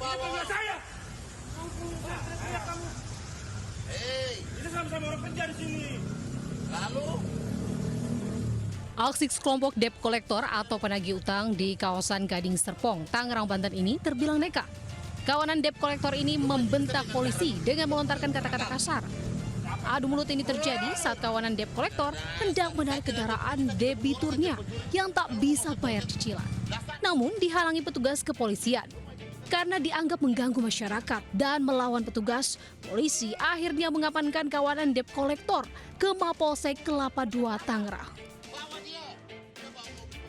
Ini saya. Kamu. Ini sama-sama orang kerja di sini. Lalu Aksi kelompok debt collector atau penagih utang di kawasan Gading Serpong, Tangerang, Banten ini terbilang nekat. Kawanan debt collector ini membentak polisi dengan melontarkan kata-kata kasar. Adu mulut ini terjadi saat kawanan debt collector hendak menarik kendaraan debiturnya yang tak bisa bayar cicilan. Namun dihalangi petugas kepolisian. Karena dianggap mengganggu masyarakat dan melawan petugas, polisi akhirnya mengamankan kawanan debt collector ke Mapolsek Kelapa II, Tangerang.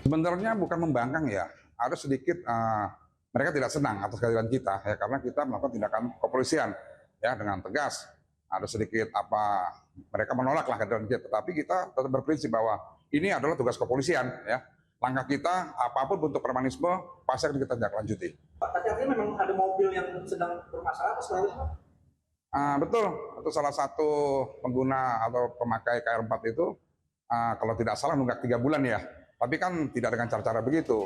Sebenarnya bukan membangkang ya, ada sedikit mereka tidak senang atas kehadiran kita ya, karena kita melakukan tindakan kepolisian ya dengan tegas. Ada sedikit mereka menolaklah kehadiran kita, tetapi kita tetap berprinsip bahwa ini adalah tugas kepolisian ya. Langkah kita apapun bentuk premanisme pasti akan kita tindak lanjuti. Tapi artinya memang ada mobil yang sedang bermasalah atau seperti apa? Betul, itu salah satu pengguna atau pemakai KR4 itu kalau tidak salah nunggak 3 bulan ya. Tapi kan tidak dengan cara-cara begitu.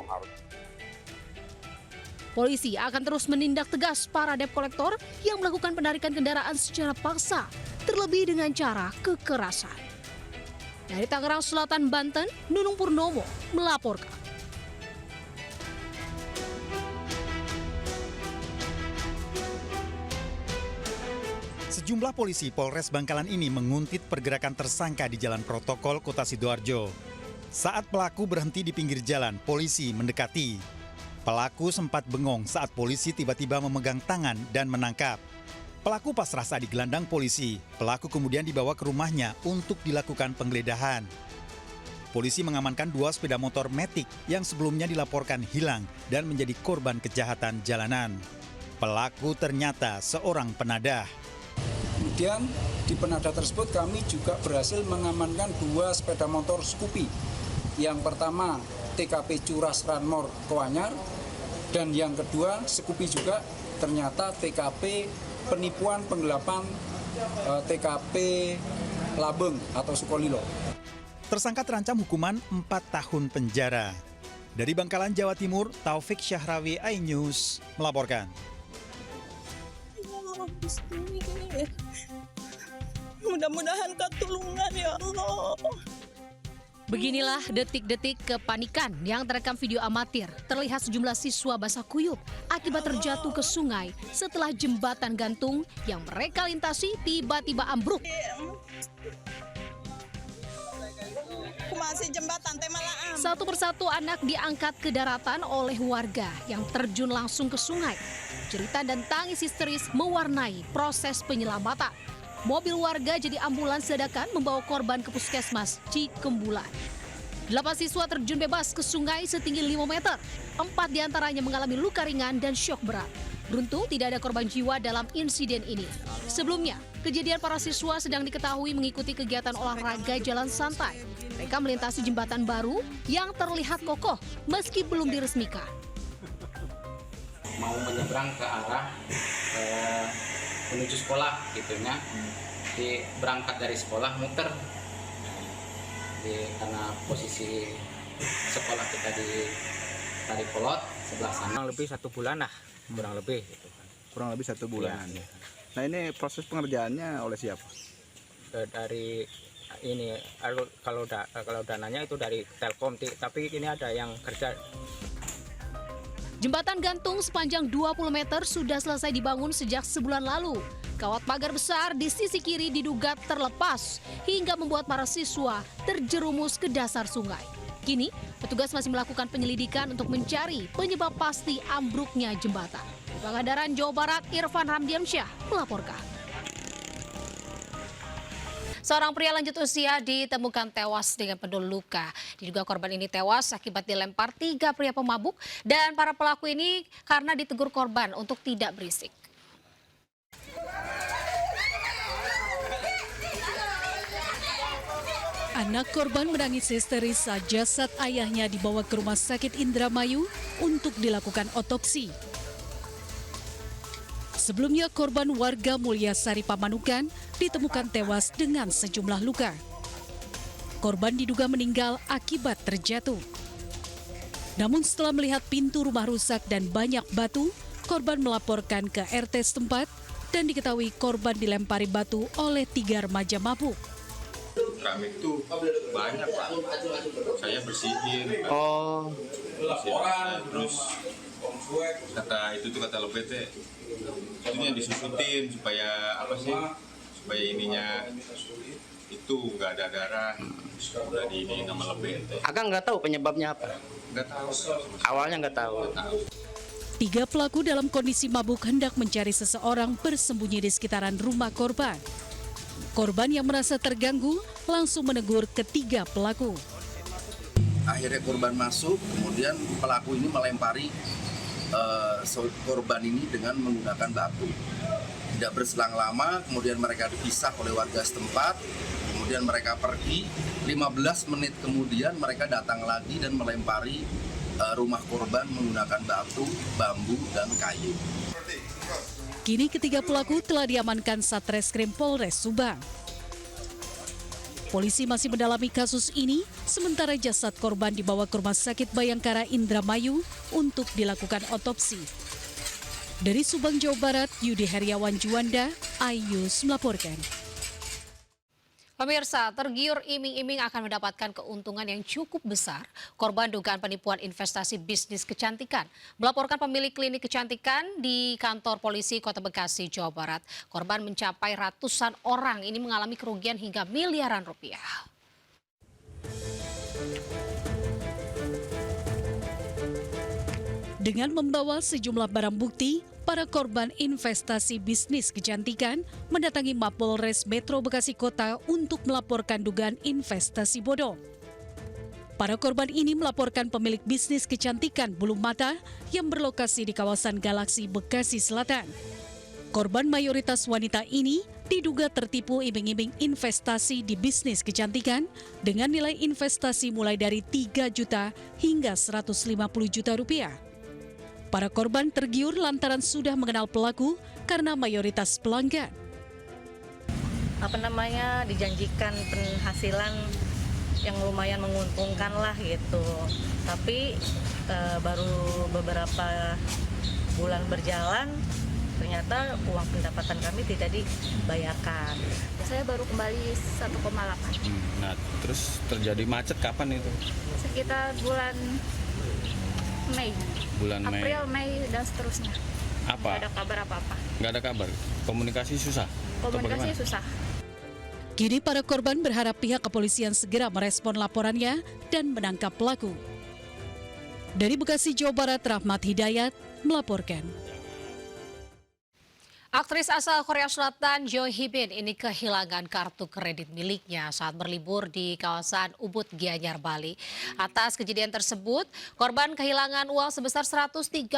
Polisi akan terus menindak tegas para debt collector yang melakukan penarikan kendaraan secara paksa, terlebih dengan cara kekerasan. Dari Tangerang Selatan, Banten, Nunung Purnomo melaporkan. Sejumlah polisi Polres Bangkalan ini menguntit pergerakan tersangka di Jalan Protokol Kota Sidoarjo. Saat pelaku berhenti di pinggir jalan, polisi mendekati. Pelaku sempat bengong saat polisi tiba-tiba memegang tangan dan menangkap. Pelaku pasrah saat digelandang polisi. Pelaku kemudian dibawa ke rumahnya untuk dilakukan penggeledahan. Polisi mengamankan 2 sepeda motor Matic yang sebelumnya dilaporkan hilang dan menjadi korban kejahatan jalanan. Pelaku ternyata seorang penadah. Kemudian di penadah tersebut kami juga berhasil mengamankan 2 sepeda motor Scoopy. Yang pertama TKP Curas Ranmor Koanyar, dan yang kedua Scoopy juga ternyata TKP penipuan penggelapan TKP Labeng atau Sukolilo. Tersangka terancam hukuman 4 tahun penjara. Dari Bangkalan, Jawa Timur, Taufik Syahrawi, iNews melaporkan. Mudah-mudahan ketulungan ya Allah. Beginilah detik-detik kepanikan yang terekam video amatir. Terlihat sejumlah siswa basah kuyup akibat terjatuh ke sungai setelah jembatan gantung yang mereka lintasi tiba-tiba ambruk. Masih jembatan temalaan. Satu persatu anak diangkat ke daratan oleh warga yang terjun langsung ke sungai. Cerita dan tangis histeris mewarnai proses penyelamatan. Mobil warga jadi ambulans dadakan membawa korban ke puskesmas Cikembulan. 8 siswa terjun bebas ke sungai setinggi 5 meter. 4 diantaranya mengalami luka ringan dan syok berat. Beruntung tidak ada korban jiwa dalam insiden ini. Sebelumnya, kejadian para siswa sedang diketahui mengikuti kegiatan olahraga jalan santai. Mereka melintasi jembatan baru yang terlihat kokoh meski belum diresmikan. Mau menyeberang ke arah menuju sekolah gitunya, berangkat dari sekolah muter karena posisi sekolah kita di Tarikolot sebelah sana. Kurang lebih 1 bulan lah, kurang lebih gitu kan. Kurang lebih 1 bulan. Ya. Nah, ini proses pengerjaannya oleh siapa? Dari ini kalau dananya itu dari Telkom, tapi ini ada yang kerja. Jembatan gantung sepanjang 20 meter sudah selesai dibangun sejak sebulan lalu. Kawat pagar besar di sisi kiri diduga terlepas hingga membuat para siswa terjerumus ke dasar sungai. Kini, petugas masih melakukan penyelidikan untuk mencari penyebab pasti ambruknya jembatan. Di Pangandaran, Jawa Barat, Irfan Ramdiansyah melaporkan. Seorang pria lanjut usia ditemukan tewas dengan penuh luka. Diduga korban ini tewas akibat dilempar 3 pria pemabuk dan para pelaku ini karena ditegur korban untuk tidak berisik. Anak korban menangis histeris saat jasad ayahnya dibawa ke Rumah Sakit Indramayu untuk dilakukan otopsi. Sebelumnya korban warga Mulyasari Pamanukan ditemukan tewas dengan sejumlah luka. Korban diduga meninggal akibat terjatuh. Namun setelah melihat pintu rumah rusak dan banyak batu, korban melaporkan ke RT setempat dan diketahui korban dilempari batu oleh 3 remaja mabuk. Keramik itu banyak, Pak. Saya bersihin. Oh. Terus kata lebete itu yang disusutin supaya apa sih? Supaya ininya itu nggak ada darah. Udah di ini nama lebete. Akang nggak tahu penyebabnya apa? Nggak tahu. Awalnya nggak tahu. 3 pelaku dalam kondisi mabuk hendak mencari seseorang bersembunyi di sekitaran rumah korban. Korban yang merasa terganggu langsung menegur ketiga pelaku. Akhirnya korban masuk, kemudian pelaku ini melempari korban ini dengan menggunakan batu. Tidak berselang lama, kemudian mereka dipisah oleh warga setempat, kemudian mereka pergi. 15 menit kemudian mereka datang lagi dan melempari rumah korban menggunakan batu, bambu, dan kayu. Kini ketiga pelaku telah diamankan Satreskrim Polres Subang. Polisi masih mendalami kasus ini, sementara jasad korban dibawa ke Rumah Sakit Bayangkara Indramayu untuk dilakukan otopsi. Dari Subang, Jawa Barat, Yudi Heriawan Juanda, iNews melaporkan. Pemirsa, tergiur iming-iming akan mendapatkan keuntungan yang cukup besar. Korban dugaan penipuan investasi bisnis kecantikan melaporkan pemilik klinik kecantikan di kantor polisi Kota Bekasi, Jawa Barat. Korban mencapai ratusan orang, ini mengalami kerugian hingga miliaran rupiah. Dengan membawa sejumlah barang bukti, para korban investasi bisnis kecantikan mendatangi Mapolres Metro Bekasi Kota untuk melaporkan dugaan investasi bodong. Para korban ini melaporkan pemilik bisnis kecantikan bulu mata yang berlokasi di kawasan Galaksi Bekasi Selatan. Korban mayoritas wanita ini diduga tertipu iming-iming investasi di bisnis kecantikan dengan nilai investasi mulai dari 3 juta hingga 150 juta rupiah. Para korban tergiur lantaran sudah mengenal pelaku karena mayoritas pelanggan. Dijanjikan penghasilan yang lumayan menguntungkan lah gitu. Tapi baru beberapa bulan berjalan, ternyata uang pendapatan kami tidak dibayarkan. Saya baru kembali 1,8. Nah, terus terjadi macet kapan itu? Sekitar bulan Mei. April, Mei, dan seterusnya. Apa? Nggak ada kabar apa-apa. Nggak ada kabar? Komunikasi susah? Komunikasi susah. Kini para korban berharap pihak kepolisian segera merespon laporannya dan menangkap pelaku. Dari Bekasi, Jawa Barat, Rahmat Hidayat melaporkan. Aktris asal Korea Selatan Jo Hee-bin ini kehilangan kartu kredit miliknya saat berlibur di kawasan Ubud, Gianyar, Bali. Atas kejadian tersebut, korban kehilangan uang sebesar 132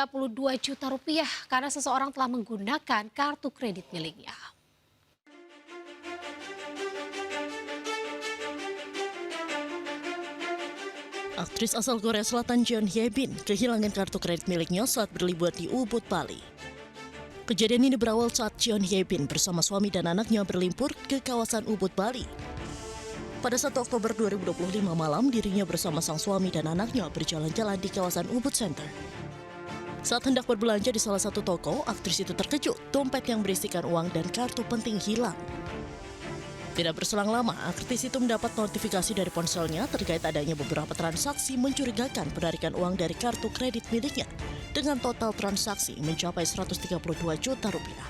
juta rupiah karena seseorang telah menggunakan kartu kredit miliknya. Aktris asal Korea Selatan Jo Hee-bin kehilangan kartu kredit miliknya saat berlibur di Ubud, Bali. Kejadian ini berawal saat Jo Hee-bin bersama suami dan anaknya berlibur ke kawasan Ubud, Bali. Pada 1 Oktober 2025 malam, dirinya bersama sang suami dan anaknya berjalan-jalan di kawasan Ubud Center. Saat hendak berbelanja di salah satu toko, aktris itu terkejut dompet yang berisikan uang dan kartu penting hilang. Tidak berselang lama, aktris itu mendapat notifikasi dari ponselnya terkait adanya beberapa transaksi mencurigakan penarikan uang dari kartu kredit miliknya dengan total transaksi mencapai 132 juta rupiah.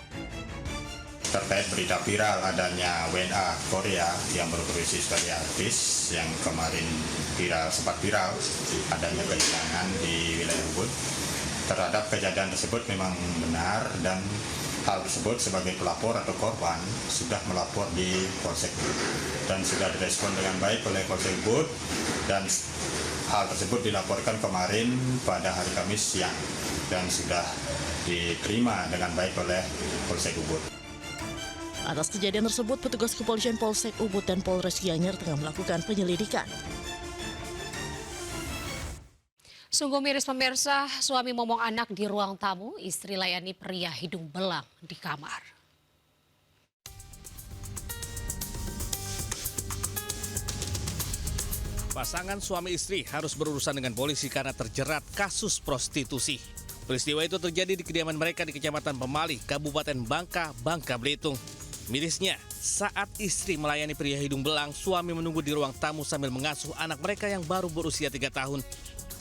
Terkait berita viral adanya WNA Korea yang berprofesi sebagai artis yang kemarin sempat viral adanya kehilangan di wilayah Ubud. Terhadap kejadian tersebut memang benar dan hal tersebut sebagai pelapor atau korban sudah melapor di Polsek Ubud dan sudah direspon dengan baik oleh Polsek Ubud dan hal tersebut dilaporkan kemarin pada hari Kamis siang dan sudah diterima dengan baik oleh Polsek Ubud. Atas kejadian tersebut, petugas kepolisian Polsek Ubud dan Polres Gianyar tengah melakukan penyelidikan. Sungguh miris pemirsa, suami momong anak di ruang tamu, istri layani pria hidung belang di kamar. Pasangan suami istri harus berurusan dengan polisi karena terjerat kasus prostitusi. Peristiwa itu terjadi di kediaman mereka di Kecamatan Pemali, Kabupaten Bangka, Bangka Belitung. Mirisnya, saat istri melayani pria hidung belang, suami menunggu di ruang tamu sambil mengasuh anak mereka yang baru berusia 3 tahun.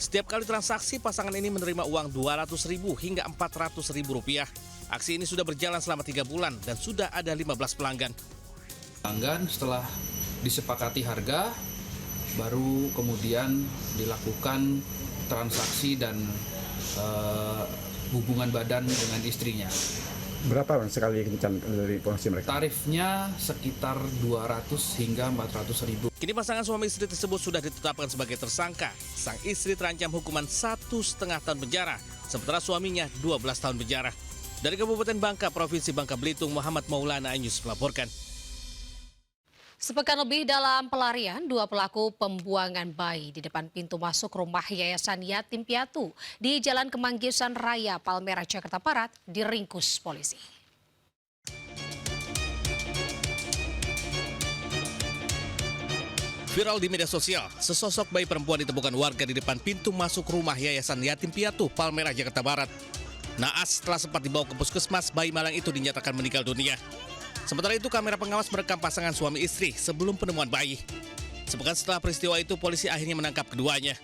Setiap kali transaksi, pasangan ini menerima uang Rp200.000 hingga Rp400.000. Aksi ini sudah berjalan selama 3 bulan dan sudah ada 15 pelanggan. Pelanggan setelah disepakati harga, baru kemudian dilakukan transaksi dan hubungan badan dengan istrinya. Berapa sekali kencan dari posisi mereka? Tarifnya sekitar 200 hingga 400.000. Kini pasangan suami istri tersebut sudah ditetapkan sebagai tersangka. Sang istri terancam hukuman 1,5 tahun penjara, sementara suaminya 12 tahun penjara. Dari Kabupaten Bangka, Provinsi Bangka Belitung, Muhammad Maulana News melaporkan. Sepekan lebih dalam pelarian, 2 pelaku pembuangan bayi di depan pintu masuk rumah Yayasan Yatim Piatu di Jalan Kemanggisan Raya, Palmerah, Jakarta Barat diringkus polisi. Viral di media sosial, sesosok bayi perempuan ditemukan warga di depan pintu masuk rumah Yayasan Yatim Piatu, Palmerah, Jakarta Barat. Naas setelah sempat dibawa ke puskesmas, bayi malang itu dinyatakan meninggal dunia. Sementara itu, kamera pengawas merekam pasangan suami istri sebelum penemuan bayi. Sepekan setelah peristiwa itu, polisi akhirnya menangkap keduanya.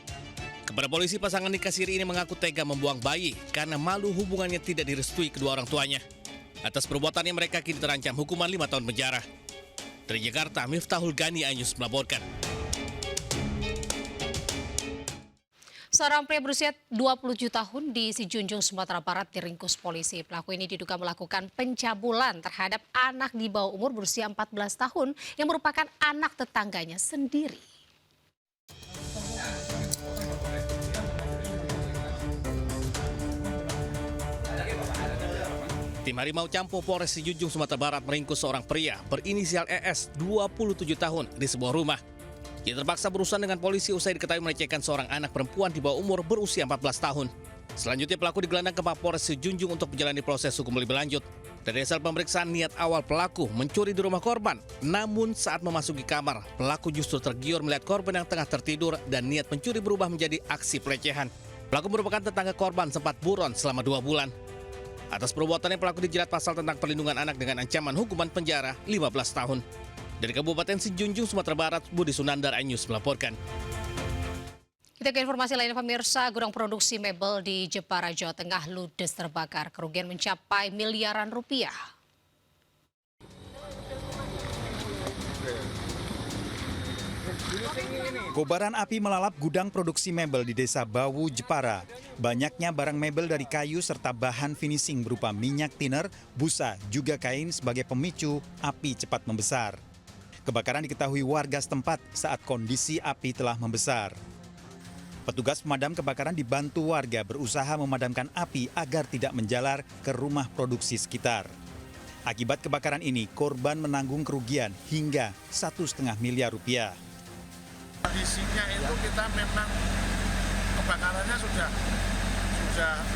Kepada polisi, pasangan nikah siri ini mengaku tega membuang bayi karena malu hubungannya tidak direstui kedua orang tuanya. Atas perbuatannya, mereka kini terancam hukuman 5 tahun penjara. Dari Jakarta, Miftahul Gani News melaporkan. Seorang pria berusia 27 tahun di Sijunjung, Sumatera Barat diringkus polisi. Pelaku ini diduga melakukan pencabulan terhadap anak di bawah umur berusia 14 tahun yang merupakan anak tetangganya sendiri. Tim Harimau Campo Polres Sijunjung, Sumatera Barat meringkus seorang pria berinisial ES, 27 tahun di sebuah rumah. Ia terpaksa berurusan dengan polisi usai diketahui melecehkan seorang anak perempuan di bawah umur berusia 14 tahun. Selanjutnya pelaku digelandang ke Mapolres Sijunjung untuk menjalani proses hukum lebih lanjut. Dari hasil pemeriksaan, niat awal pelaku mencuri di rumah korban. Namun saat memasuki kamar, pelaku justru tergiur melihat korban yang tengah tertidur dan niat mencuri berubah menjadi aksi pelecehan. Pelaku merupakan tetangga korban, sempat buron selama 2 bulan. Atas perbuatannya, pelaku dijerat pasal tentang perlindungan anak dengan ancaman hukuman penjara 15 tahun. Dari Kabupaten Sijunjung, Sumatera Barat, Budi Sunandar News melaporkan. Kita ke informasi lainnya, pemirsa. Gudang produksi mebel di Jepara, Jawa Tengah ludes terbakar. Kerugian mencapai miliaran rupiah. Kobaran api melalap gudang produksi mebel di Desa Bawu, Jepara. Banyaknya barang mebel dari kayu serta bahan finishing berupa minyak thinner, busa, juga kain sebagai pemicu api cepat membesar. Kebakaran diketahui warga setempat saat kondisi api telah membesar. Petugas pemadam kebakaran dibantu warga berusaha memadamkan api agar tidak menjalar ke rumah produksi sekitar. Akibat kebakaran ini, korban menanggung kerugian hingga 1,5 miliar rupiah. Kondisinya itu kita memang kebakarannya sudah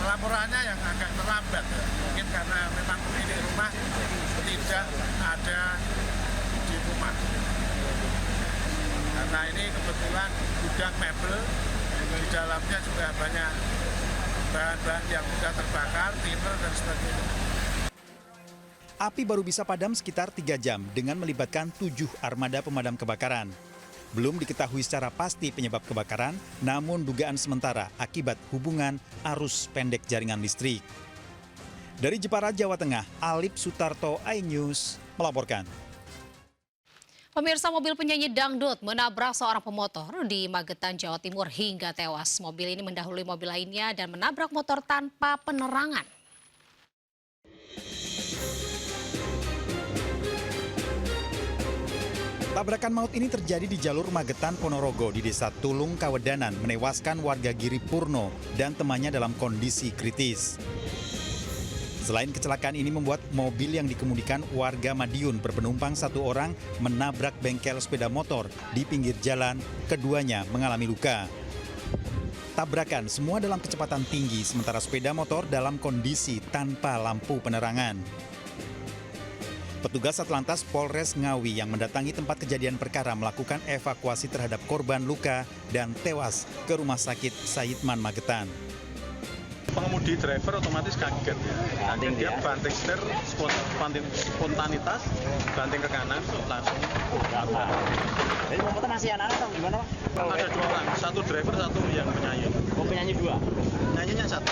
laporannya yang agak terlambat. Mungkin karena memang pemilik rumah tidak ada di rumah. Karena ini kebetulan gudang mebel, di dalamnya juga banyak bahan-bahan yang sudah terbakar, thinner dan sebagainya. Api baru bisa padam sekitar 3 jam dengan melibatkan 7 armada pemadam kebakaran. Belum diketahui secara pasti penyebab kebakaran, namun dugaan sementara akibat hubungan arus pendek jaringan listrik. Dari Jepara, Jawa Tengah, Alip Sutarto, iNews melaporkan. Pemirsa, mobil penyanyi dangdut menabrak seorang pemotor di Magetan, Jawa Timur hingga tewas. Mobil ini mendahului mobil lainnya dan menabrak motor tanpa penerangan. Tabrakan maut ini terjadi di jalur Magetan, Ponorogo di Desa Tulung, Kawedanan, menewaskan warga Giri Purno dan temannya dalam kondisi kritis. Selain kecelakaan ini membuat mobil yang dikemudikan warga Madiun berpenumpang 1 orang menabrak bengkel sepeda motor di pinggir jalan, keduanya mengalami luka. Tabrakan semua dalam kecepatan tinggi sementara sepeda motor dalam kondisi tanpa lampu penerangan. Petugas Satlantas Polres Ngawi yang mendatangi tempat kejadian perkara melakukan evakuasi terhadap korban luka dan tewas ke Rumah Sakit Saidman Magetan. pengemudi driver otomatis kaget ya. Kaget dia banting setir, spontanitas, banting ke kanan, langsung. Jadi motor masih anak-anak atau gimana, Pak? Ada 2 orang, satu driver, satu yang penyanyi. Oh, penyanyi 2? Penyanyinya 1,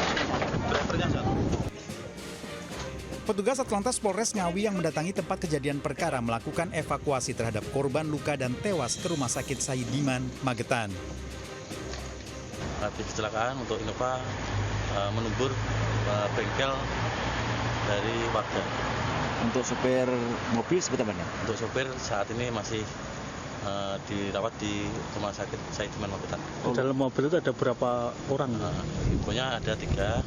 drivernya 1. Petugas Satlantas Polres Ngawi yang mendatangi tempat kejadian perkara melakukan evakuasi terhadap korban luka dan tewas ke Rumah Sakit Saidiman, Magetan. Mati kecelakaan untuk Innova menubur bengkel dari warga. Untuk supir mobil seperti apa? Untuk supir saat ini masih dirawat di Rumah Sakit Saidiman, Magetan. Di dalam mobil itu ada berapa orang? Ibunya ada 3.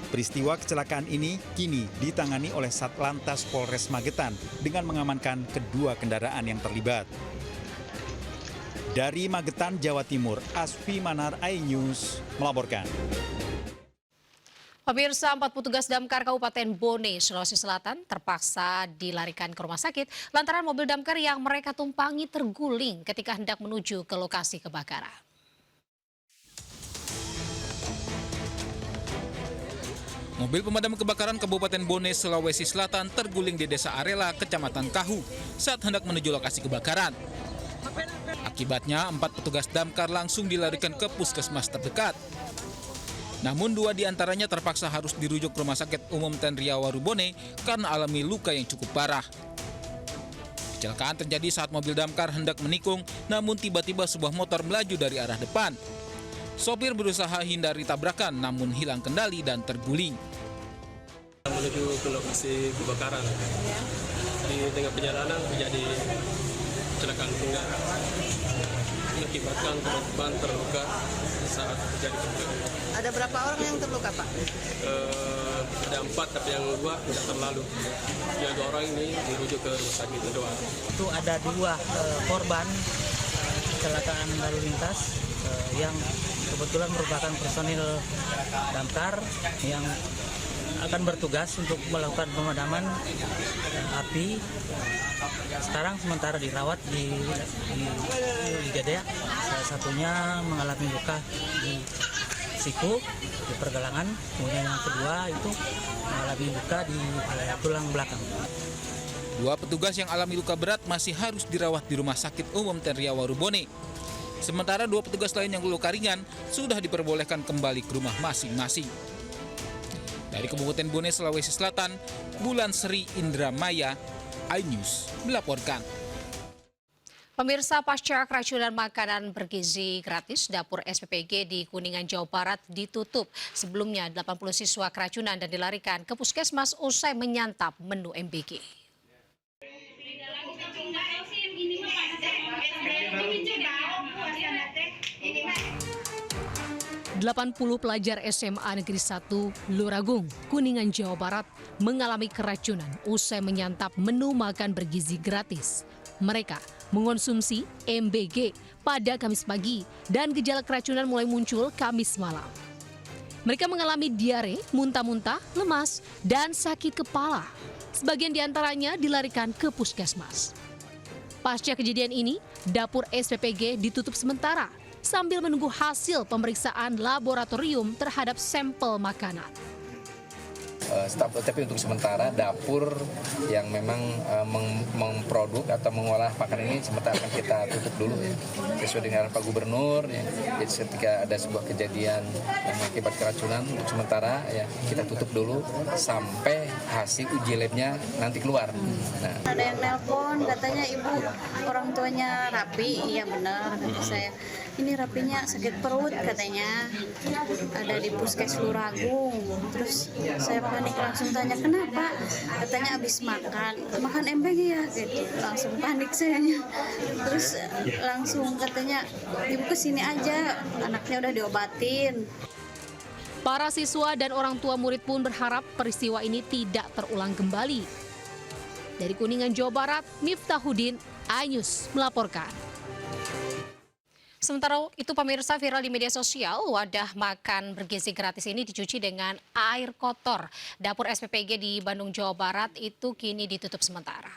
Peristiwa kecelakaan ini kini ditangani oleh Satlantas Polres Magetan dengan mengamankan kedua kendaraan yang terlibat. Dari Magetan, Jawa Timur, Asfi Manar, iNews melaporkan. Pemirsa, 4 petugas damkar Kabupaten Bone, Sulawesi Selatan terpaksa dilarikan ke rumah sakit lantaran mobil damkar yang mereka tumpangi terguling ketika hendak menuju ke lokasi kebakaran. Mobil pemadam kebakaran Kabupaten Bone, Sulawesi Selatan terguling di Desa Arela, Kecamatan Kahu saat hendak menuju lokasi kebakaran. Akibatnya 4 petugas damkar langsung dilarikan ke puskesmas terdekat. Namun 2 diantaranya terpaksa harus dirujuk ke Rumah Sakit Umum TNI Warubone karena alami luka yang cukup parah. Kecelakaan terjadi saat mobil damkar hendak menikung, namun tiba-tiba sebuah motor melaju dari arah depan. Sopir berusaha hindari tabrakan namun hilang kendali dan terguling. Menuju ke lokasi kebakaran. Di tengah perjalanan terjadi kecelakaan tunggal. Mengakibatkan korban terluka saat terjadi kecelakaan. Ada berapa orang yang terluka, Pak? Ada 4 tapi yang 2 tidak terlalu. Yang 2 orang ini dirujuk ke rumah sakit Doa. Itu ada 2 korban kecelakaan lalu lintas yang kebetulan merupakan personil damkar yang akan bertugas untuk melakukan pemadaman api. Sekarang sementara dirawat di Gadea. Salah satunya mengalami luka di siku, di pergelangan. Kemudian yang kedua itu mengalami luka di tulang belakang. 2 petugas yang alami luka berat masih harus dirawat di Rumah Sakit Umum TNI Warubone. Sementara 2 petugas lain yang luka ringan sudah diperbolehkan kembali ke rumah masing-masing. Dari Kabupaten Bone, Sulawesi Selatan, Bulan Sri Indramaya, iNews melaporkan. Pemirsa, pasca keracunan makanan bergizi gratis, dapur SPPG di Kuningan, Jawa Barat ditutup. Sebelumnya 80 siswa keracunan dan dilarikan ke puskesmas usai menyantap menu MBG. 80 pelajar SMA Negeri 1 Luragung, Kuningan, Jawa Barat mengalami keracunan usai menyantap menu makan bergizi gratis. Mereka mengonsumsi MBG pada Kamis pagi dan gejala keracunan mulai muncul Kamis malam. Mereka mengalami diare, muntah-muntah, lemas, dan sakit kepala. Sebagian diantaranya dilarikan ke puskesmas. Pasca kejadian ini, dapur SPPG ditutup sementara sambil menunggu hasil pemeriksaan laboratorium terhadap sampel makanan. Tapi untuk sementara dapur yang memang memproduk atau mengolah makanan ini sementara akan kita tutup dulu ya. Sesuai dengan Pak Gubernur ya. Jadi ketika ada sebuah kejadian yang mengakibat keracunan untuk sementara ya kita tutup dulu sampai hasil uji labnya nanti keluar. Nah. Ada yang nelpon katanya ibu orang tuanya Rapi, iya benar kata saya. Ini Rapinya sakit perut katanya, ada di Puskes Luragung. Terus saya panik langsung tanya kenapa, katanya habis makan MBG ya, gitu. Langsung panik sayanya. Terus langsung katanya ibu kesini aja, anaknya udah diobatin. Para siswa dan orang tua murid pun berharap peristiwa ini tidak terulang kembali. Dari Kuningan, Jawa Barat, Miftahudin, iNews melaporkan. Sementara itu pemirsa, viral di media sosial, wadah makan bergizi gratis ini dicuci dengan air kotor. Dapur SPPG di Bandung, Jawa Barat itu kini ditutup sementara.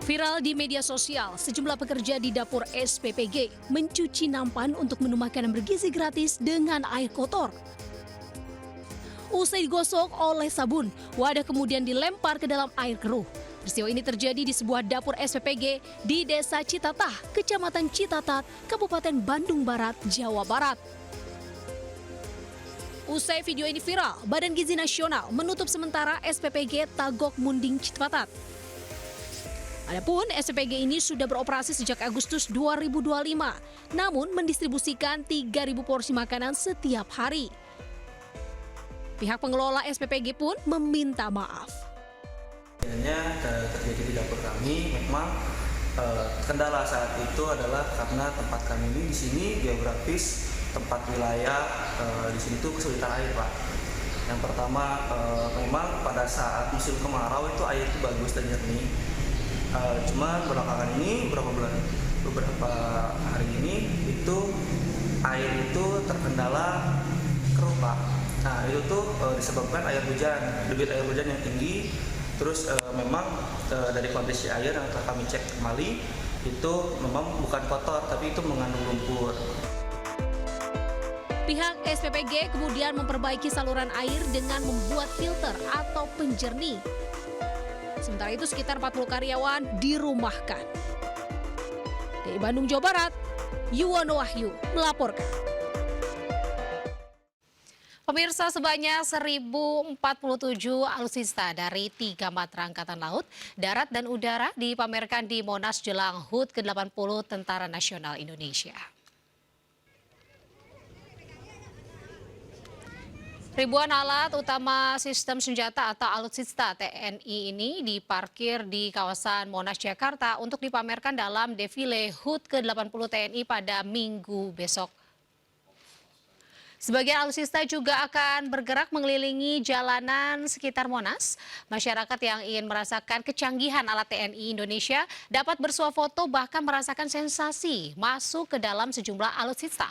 Viral di media sosial, sejumlah pekerja di dapur SPPG mencuci nampan untuk menu makanan bergizi gratis dengan air kotor. Usai digosok oleh sabun, wadah kemudian dilempar ke dalam air keruh. Peristiwa ini terjadi di sebuah dapur SPPG di Desa Citatah, Kecamatan Citatat, Kabupaten Bandung Barat, Jawa Barat. Usai video ini viral, Badan Gizi Nasional menutup sementara SPPG Tagok Munding Citatah. Adapun SPPG ini sudah beroperasi sejak Agustus 2025, namun mendistribusikan 3.000 porsi makanan setiap hari. Pihak pengelola SPPG pun meminta maaf. Terjadi di dapur kami, memang kendala saat itu adalah karena tempat kami ini di sini geografis tempat wilayah di sini tuh kesulitan air, Pak. Yang pertama, memang pada saat musim kemarau itu air itu bagus dan jernih. Cuma belakangan ini beberapa hari ini itu air itu terkendala keruh, Pak. Nah itu tuh disebabkan air hujan, debit air hujan yang tinggi. Terus memang dari kondisi air yang telah kami cek kembali itu memang bukan kotor tapi itu mengandung lumpur. Pihak SPPG kemudian memperbaiki saluran air dengan membuat filter atau penjernih. Sementara itu sekitar 40 karyawan dirumahkan. Dari Bandung, Jawa Barat, Yuwono Wahyu melaporkan. Pemirsa, sebanyak 1.047 alutsista dari 3 matra angkatan laut, darat dan udara dipamerkan di Monas jelang HUT ke-80 Tentara Nasional Indonesia. Ribuan alat utama sistem senjata atau alutsista TNI ini diparkir di kawasan Monas, Jakarta untuk dipamerkan dalam defile HUT ke-80 TNI pada Minggu besok. Sebagian alutsista juga akan bergerak mengelilingi jalanan sekitar Monas. Masyarakat yang ingin merasakan kecanggihan alat TNI Indonesia dapat bersuah foto bahkan merasakan sensasi masuk ke dalam sejumlah alutsista.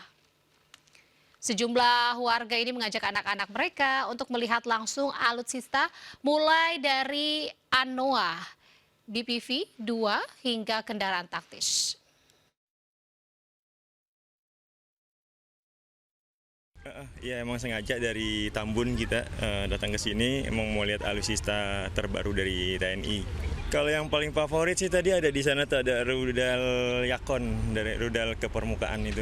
Sejumlah warga ini mengajak anak-anak mereka untuk melihat langsung alutsista mulai dari Anoa, BPV 2 hingga kendaraan taktis. Ya emang sengaja dari Tambun kita datang ke sini emang mau lihat alutsista terbaru dari TNI. Kalau yang paling favorit sih tadi ada di sana tuh ada rudal Yakon dari rudal ke permukaan itu.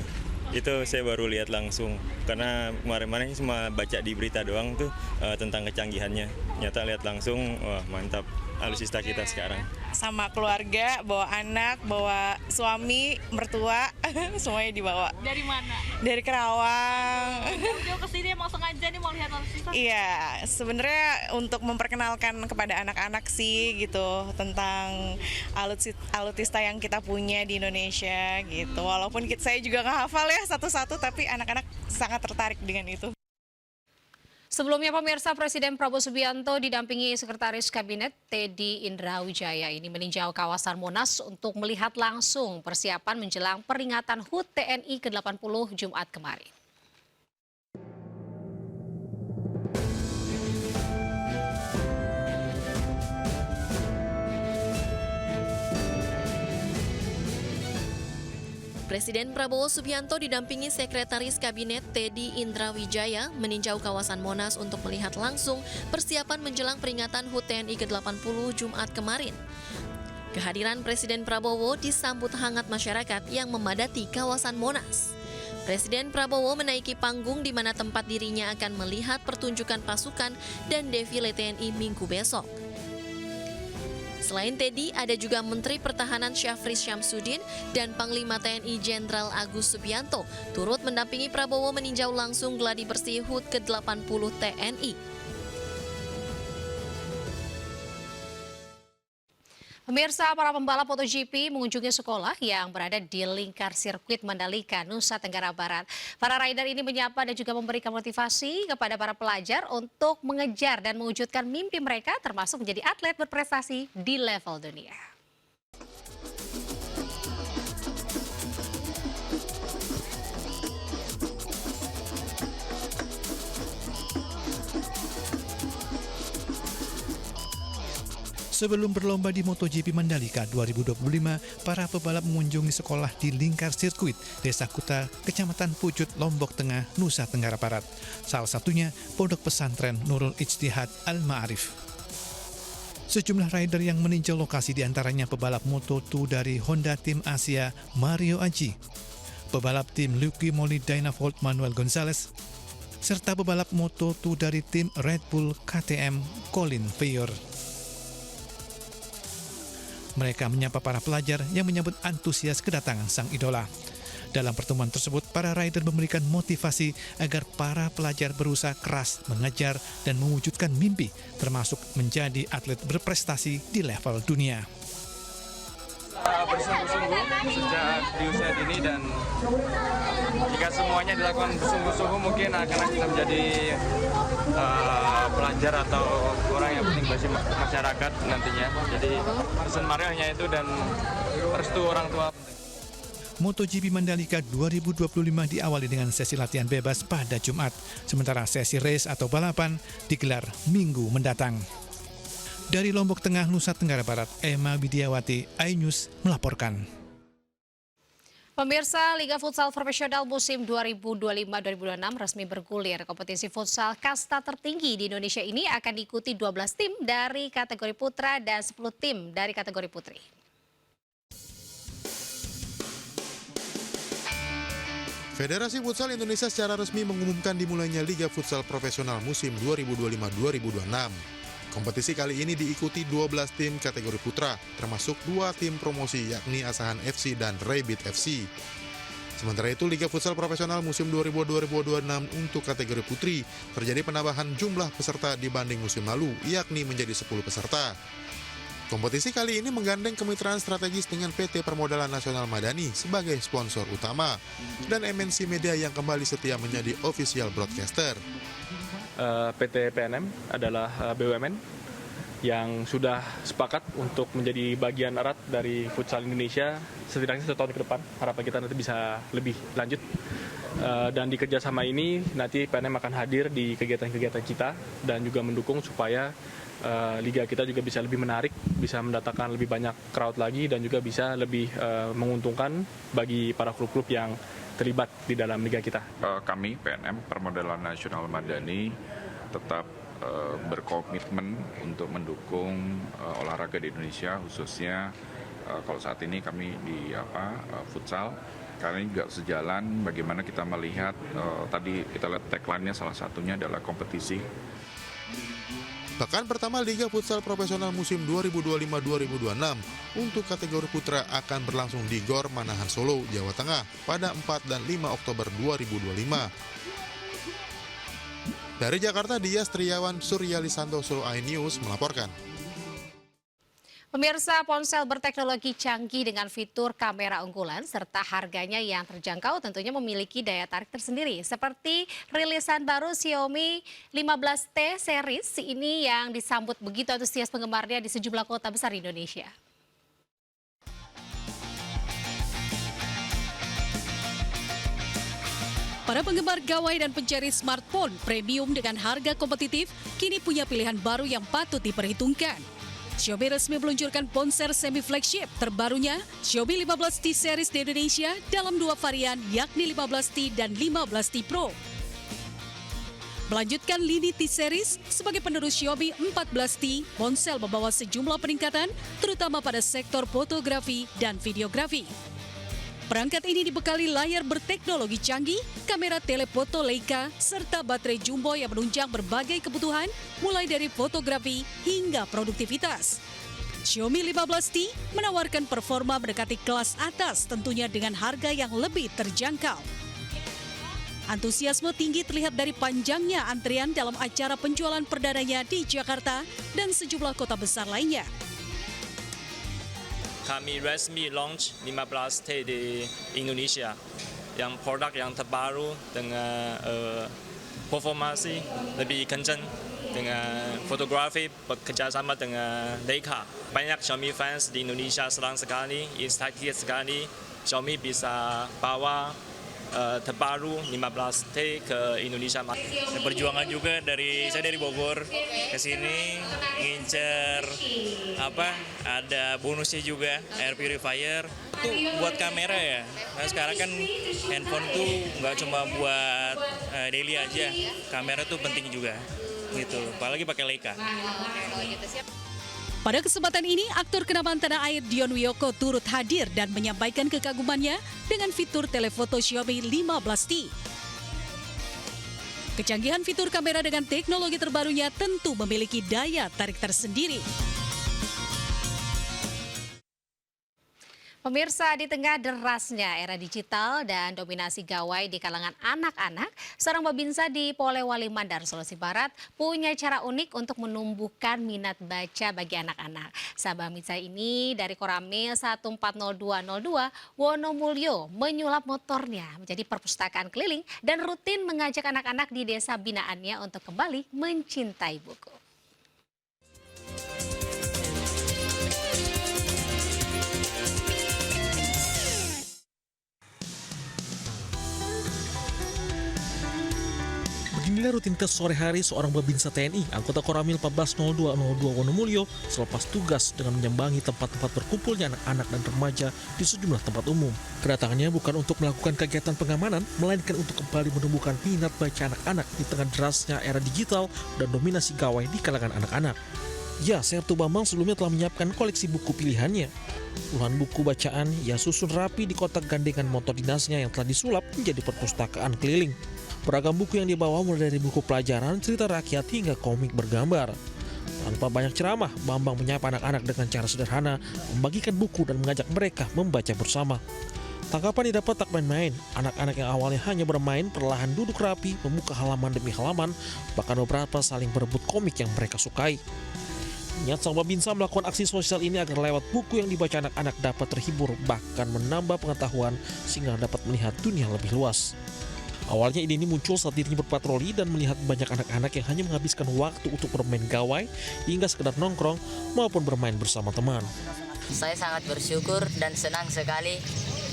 Itu saya baru lihat langsung karena kemarin-kemarin cuma baca di berita doang tuh tentang kecanggihannya. Nyata lihat langsung, wah mantap alutsista kita sekarang. Sama keluarga, bawa anak, bawa suami, mertua, semuanya dibawa. Dari mana? Dari Kerawang. Jauh ke sini emang sengaja nih mau lihat alutsista? Iya, sebenarnya untuk memperkenalkan kepada anak-anak sih gitu tentang alutsista yang kita punya di Indonesia gitu. Walaupun saya juga nggak hafal ya satu-satu, tapi anak-anak sangat tertarik dengan itu. Sebelumnya pemirsa, Presiden Prabowo Subianto didampingi Sekretaris Kabinet Teddy Indra Wijaya ini meninjau kawasan Monas untuk melihat langsung persiapan menjelang peringatan HUT TNI ke-80 Jumat kemarin. Presiden Prabowo Subianto didampingi Sekretaris Kabinet Teddy Indra Wijaya meninjau kawasan Monas untuk melihat langsung persiapan menjelang peringatan HUT TNI ke-80 Jumat kemarin. Kehadiran Presiden Prabowo disambut hangat masyarakat yang memadati kawasan Monas. Presiden Prabowo menaiki panggung di mana tempat dirinya akan melihat pertunjukan pasukan dan defile TNI Minggu besok. Selain Teddy, ada juga Menteri Pertahanan Syafri Syamsuddin dan Panglima TNI Jenderal Agus Subianto turut mendampingi Prabowo meninjau langsung gladi bersih HUT ke-80 TNI. Pemirsa, para pembalap MotoGP mengunjungi sekolah yang berada di lingkar sirkuit Mandalika, Nusa Tenggara Barat. Para rider ini menyapa dan juga memberikan motivasi kepada para pelajar untuk mengejar dan mewujudkan mimpi mereka termasuk menjadi atlet berprestasi di level dunia. Sebelum berlomba di MotoGP Mandalika 2025, para pebalap mengunjungi sekolah di lingkar sirkuit Desa Kuta, Kecamatan Pucut, Lombok Tengah, Nusa Tenggara Barat. Salah satunya Pondok Pesantren Nurul Ijtihad Al-Ma'arif. Sejumlah rider yang meninjau lokasi diantaranya pebalap Moto2 dari Honda Tim Asia Mario Aji, pebalap tim Lucky Moly Dynavolt Manuel Gonzalez, serta pebalap Moto2 dari tim Red Bull KTM Colin Feyor. Mereka menyapa para pelajar yang menyambut antusias kedatangan sang idola. Dalam pertemuan tersebut, para rider memberikan motivasi agar para pelajar berusaha keras mengejar dan mewujudkan mimpi, termasuk menjadi atlet berprestasi di level dunia. Bersungguh-sungguh sejak di usia dini, dan jika semuanya dilakukan bersungguh-sungguh mungkin akan bisa menjadi pelajar atau orang yang penting bagi masyarakat nantinya. Jadi pesan Mario hanya itu dan restu orang tua. MotoGP Mandalika 2025 diawali dengan sesi latihan bebas pada Jumat, sementara sesi race atau balapan digelar Minggu mendatang. Dari Lombok Tengah, Nusa Tenggara Barat, Emma Widiawati, iNews melaporkan. Pemirsa, Liga Futsal Profesional musim 2025-2026 resmi bergulir. Kompetisi futsal kasta tertinggi di Indonesia ini akan diikuti 12 tim dari kategori putra dan 10 tim dari kategori putri. Federasi Futsal Indonesia secara resmi mengumumkan dimulainya Liga Futsal Profesional musim 2025-2026. Kompetisi kali ini diikuti 12 tim kategori putra, termasuk 2 tim promosi yakni Asahan FC dan Rabbit FC. Sementara itu, Liga Futsal Profesional musim 2025-2026 untuk kategori putri terjadi penambahan jumlah peserta dibanding musim lalu, yakni menjadi 10 peserta. Kompetisi kali ini menggandeng kemitraan strategis dengan PT Permodalan Nasional Madani sebagai sponsor utama dan MNC Media yang kembali setia menjadi official broadcaster. PT PNM adalah BUMN yang sudah sepakat untuk menjadi bagian erat dari futsal Indonesia setidaknya 1 tahun ke depan. Harapan kita nanti bisa lebih lanjut. Dan di kerjasama ini nanti PNM akan hadir di kegiatan-kegiatan kita dan juga mendukung supaya liga kita juga bisa lebih menarik, bisa mendatangkan lebih banyak crowd lagi dan juga bisa lebih menguntungkan bagi para klub-klub yang terlibat di dalam liga kita. Kami PNM Permodalan Nasional Madani tetap berkomitmen untuk mendukung olahraga di Indonesia, khususnya kalau saat ini kami di futsal. Karena ini juga sejalan bagaimana kita melihat tadi kita lihat tagline-nya salah satunya adalah kompetisi. Pekan pertama Liga Futsal Profesional musim 2025-2026 untuk kategori putra akan berlangsung di GOR Manahan Solo, Jawa Tengah pada 4 dan 5 Oktober 2025. Dari Jakarta, Dias Triawan Suryalisanto, Solo iNews melaporkan. Pemirsa, ponsel berteknologi canggih dengan fitur kamera unggulan serta harganya yang terjangkau tentunya memiliki daya tarik tersendiri. Seperti rilisan baru Xiaomi 15T series ini yang disambut begitu antusias penggemarnya di sejumlah kota besar di Indonesia. Para penggemar gawai dan pencari smartphone premium dengan harga kompetitif kini punya pilihan baru yang patut diperhitungkan. Xiaomi resmi meluncurkan ponsel semi-flagship terbarunya, Xiaomi 15T series di Indonesia dalam 2 varian yakni 15T dan 15T Pro. Melanjutkan lini T series sebagai penerus Xiaomi 14T, ponsel membawa sejumlah peningkatan terutama pada sektor fotografi dan videografi. Perangkat ini dibekali layar berteknologi canggih, kamera telefoto Leica, serta baterai jumbo yang menunjang berbagai kebutuhan, mulai dari fotografi hingga produktivitas. Xiaomi 15T menawarkan performa mendekati kelas atas tentunya dengan harga yang lebih terjangkau. Antusiasme tinggi terlihat dari panjangnya antrian dalam acara penjualan perdananya di Jakarta dan sejumlah kota besar lainnya. Kami resmi launch 15T di Indonesia, yang produk yang terbaru dengan performasi lebih kencang, dengan fotografi bekerjasama dengan Leica. Banyak Xiaomi fans di Indonesia senang sekali, excited sekali. Xiaomi bisa bawa terbaru 15T ke Indonesia. Perjuangan juga saya dari Bogor ke sini ngincer ada bonusnya juga air purifier itu buat kamera ya. Nah, sekarang kan handphone tuh nggak cuma buat daily aja, kamera tuh penting juga gitu, apalagi pakai Leica. Pada kesempatan ini, aktor kenamaan tanah air Dion Wiyoko turut hadir dan menyampaikan kekagumannya dengan fitur telefoto Xiaomi 15T. Kecanggihan fitur kamera dengan teknologi terbarunya tentu memiliki daya tarik tersendiri. Pemirsa, di tengah derasnya era digital dan dominasi gawai di kalangan anak-anak, seorang babinsa di Polewali Mandar, Sulawesi Barat punya cara unik untuk menumbuhkan minat baca bagi anak-anak. Babinsa ini dari Koramil 140202 Wonomulyo menyulap motornya menjadi perpustakaan keliling dan rutin mengajak anak-anak di desa binaannya untuk kembali mencintai buku. Beginilah rutinitas sore hari seorang babinsa TNI, anggota Koramil 140202 Wonomulyo selepas tugas dengan menyambangi tempat-tempat berkumpulnya anak-anak dan remaja di sejumlah tempat umum. Kedatangannya bukan untuk melakukan kegiatan pengamanan, melainkan untuk kembali menumbuhkan minat baca anak-anak di tengah derasnya era digital dan dominasi gawai di kalangan anak-anak. Ya, Sertu Bambang sebelumnya telah menyiapkan koleksi buku pilihannya. Puluhan buku bacaan ia susun rapi di kotak gandengan motor dinasnya yang telah disulap menjadi perpustakaan keliling. Beragam buku yang dibawa mulai dari buku pelajaran, cerita rakyat hingga komik bergambar. Tanpa banyak ceramah, Bambang menyapa anak-anak dengan cara sederhana, membagikan buku dan mengajak mereka membaca bersama. Tanggapan didapat tak main-main. Anak-anak yang awalnya hanya bermain perlahan duduk rapi, membuka halaman demi halaman, bahkan beberapa saling berebut komik yang mereka sukai. Niat sang babinsa melakukan aksi sosial ini agar lewat buku yang dibaca anak-anak dapat terhibur, bahkan menambah pengetahuan sehingga dapat melihat dunia lebih luas. Awalnya ide ini muncul saat dirinya berpatroli dan melihat banyak anak-anak yang hanya menghabiskan waktu untuk bermain gawai hingga sekedar nongkrong maupun bermain bersama teman. Saya sangat bersyukur dan senang sekali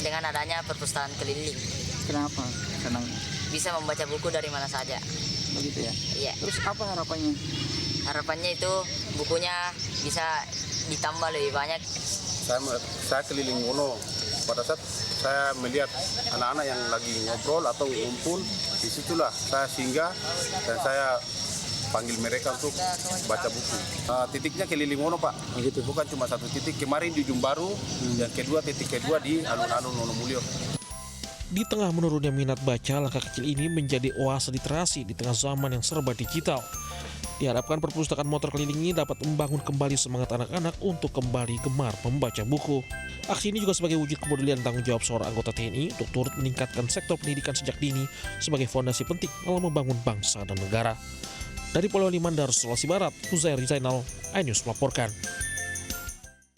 dengan adanya perpustakaan keliling. Kenapa senang? Bisa membaca buku dari mana saja. Begitu ya? Iya. Terus apa harapannya? Harapannya itu bukunya bisa ditambah lebih banyak. Saya keliling Wono. Pada saat saya melihat anak-anak yang lagi ngobrol atau ngumpul, disitulah saya singgah dan saya panggil mereka untuk baca buku. Titiknya keliling Wono, Pak. Gitu. Bukan cuma satu titik. Kemarin di Jumbaru dan titik kedua di alun-alun Wonomulyo. Di tengah menurunnya minat baca, langkah kecil ini menjadi oase literasi di tengah zaman yang serba digital. Diharapkan perpustakaan motor keliling ini dapat membangun kembali semangat anak-anak untuk kembali gemar membaca buku. Aksi ini juga sebagai wujud kepedulian tanggung jawab seorang anggota TNI untuk turut meningkatkan sektor pendidikan sejak dini sebagai fondasi penting dalam membangun bangsa dan negara. Dari Polewali Mandar, Sulawesi Barat, Huzair Zainal, iNews melaporkan.